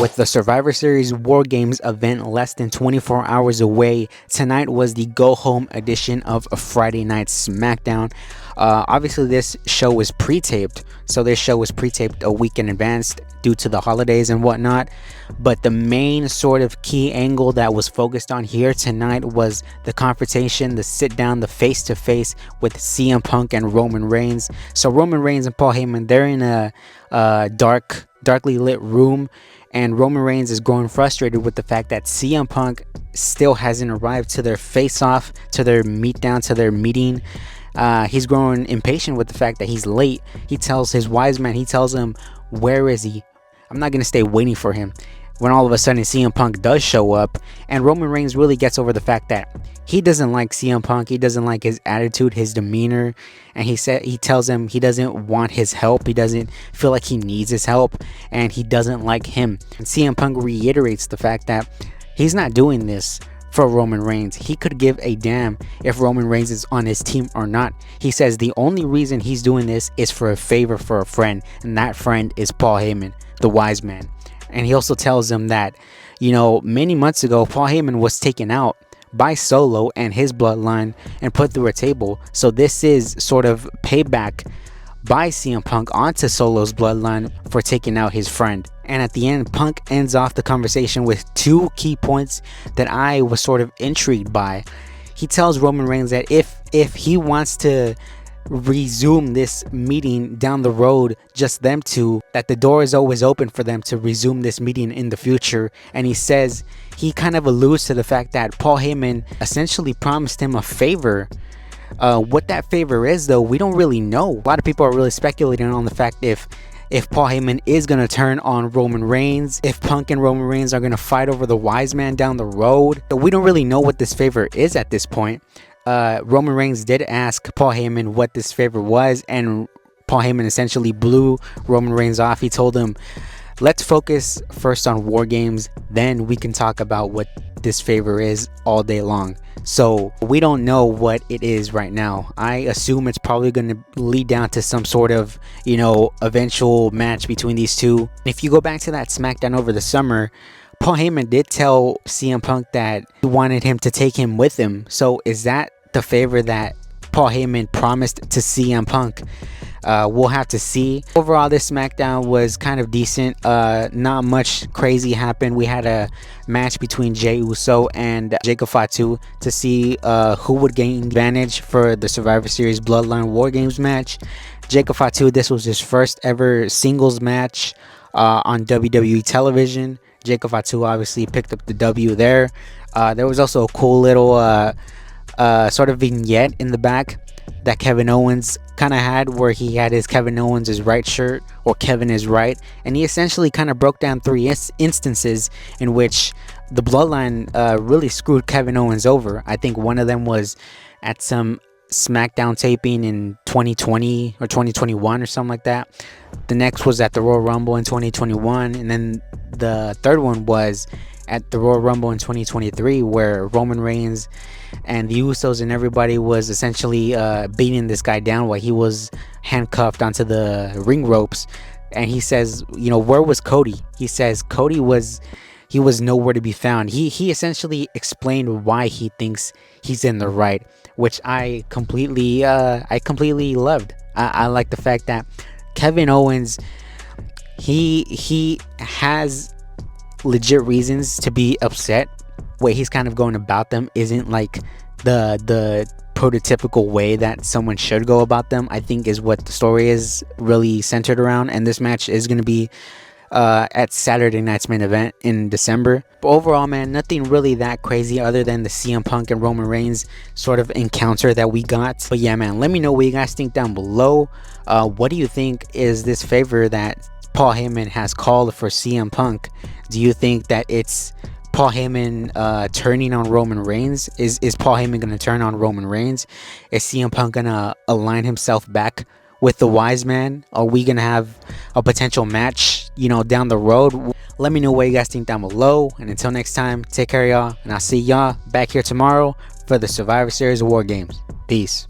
With the Survivor Series War Games event less than 24 hours away, tonight was the go-home edition of a Friday Night Smackdown. Obviously, this show was pre-taped, so this show was pre-taped a week in advance due to the holidays and whatnot. But the main sort of key angle that was focused on here tonight was the confrontation, the sit-down, the face-to-face with CM Punk and Roman Reigns. So Roman Reigns and Paul Heyman, they're in a darkly lit room. And Roman Reigns is growing frustrated with the fact that CM Punk still hasn't arrived to their face-off, to their meet-down, to their meeting. He's growing impatient with the fact that he's late. He tells his wise man, he tells him, where is he? I'm not going to stay waiting for him. When all of a sudden CM Punk does show up, and Roman Reigns really gets over the fact that he doesn't like CM Punk. He doesn't like his attitude, his demeanor, and he tells him he doesn't want his help. He doesn't feel like he needs his help, and he doesn't like him. And CM Punk reiterates the fact that he's not doing this for Roman Reigns. He could give a damn if Roman Reigns is on his team or not. He says the only reason he's doing this is for a favor for a friend, and that friend is Paul Heyman, the wise man. And he also tells him that, many months ago, Paul Heyman was taken out by Solo and his bloodline and put through a table. So this is sort of payback by CM Punk onto Solo's bloodline for taking out his friend. And at the end, Punk ends off the conversation with two key points that I was sort of intrigued by. He tells Roman Reigns that if he wants to resume this meeting down the road, just them two, that the door is always open for them to resume this meeting in the future. And he says, he kind of alludes to the fact that Paul Heyman essentially promised him a favor. What that favor is, though, we don't really know. A lot of people are really speculating on the fact if Paul Heyman is going to turn on Roman Reigns, if Punk and Roman Reigns are going to fight over the wise man down the road. We don't really know what this favor is at this point. Roman Reigns did ask Paul Heyman what this favor was, and Paul Heyman essentially blew Roman Reigns off. He told him, let's focus first on War Games, then we can talk about what this favor is all day long. So we don't know what it is right now. I assume it's probably going to lead down to some sort of, eventual match between these two. If you go back to that SmackDown over the summer, Paul Heyman did tell CM Punk that he wanted him to take him with him. So is that the favor that Paul Heyman promised to CM Punk? We'll have to see. Overall, this SmackDown was kind of decent. Not much crazy happened. We had a match between Jey Uso and Jacob Fatu to see who would gain advantage for the Survivor Series Bloodline War Games match. Jacob Fatu, this was his first ever singles match on WWE television. Jacob Fatu obviously picked up the W there. There was also a cool little sort of vignette in the back that Kevin Owens kind of had, where he had his Kevin Owens is right shirt, or Kevin is right, and he essentially kind of broke down three instances in which the bloodline really screwed Kevin Owens over. I think one of them was at some SmackDown taping in 2020 or 2021 or something like that. The next was at the Royal Rumble in 2021, and then the third one was at the Royal Rumble in 2023, where Roman Reigns and the Usos and everybody was essentially beating this guy down while he was handcuffed onto the ring ropes. And he says, where was Cody? He says Cody was nowhere to be found. He essentially explained why he thinks he's in the right, which I completely loved. I like the fact that Kevin Owens, he has legit reasons to be upset. The way he's kind of going about them isn't like the prototypical way that someone should go about them, I think, is what the story is really centered around. And this match is going to be at Saturday night's main event in December. But overall, man, nothing really that crazy other than the CM Punk and Roman Reigns sort of encounter that we got. But yeah, man, let me know what you guys think down below. What do you think is this favor that Paul Heyman has called for CM Punk? Do you think that it's Paul Heyman turning on Roman Reigns? Is Paul Heyman going to turn on Roman Reigns? Is CM Punk going to align himself back with the wise man? Are we going to have a potential match, down the road? Let me know what you guys think down below. And until next time, take care, y'all. And I'll see y'all back here tomorrow for the Survivor Series War Games. Peace.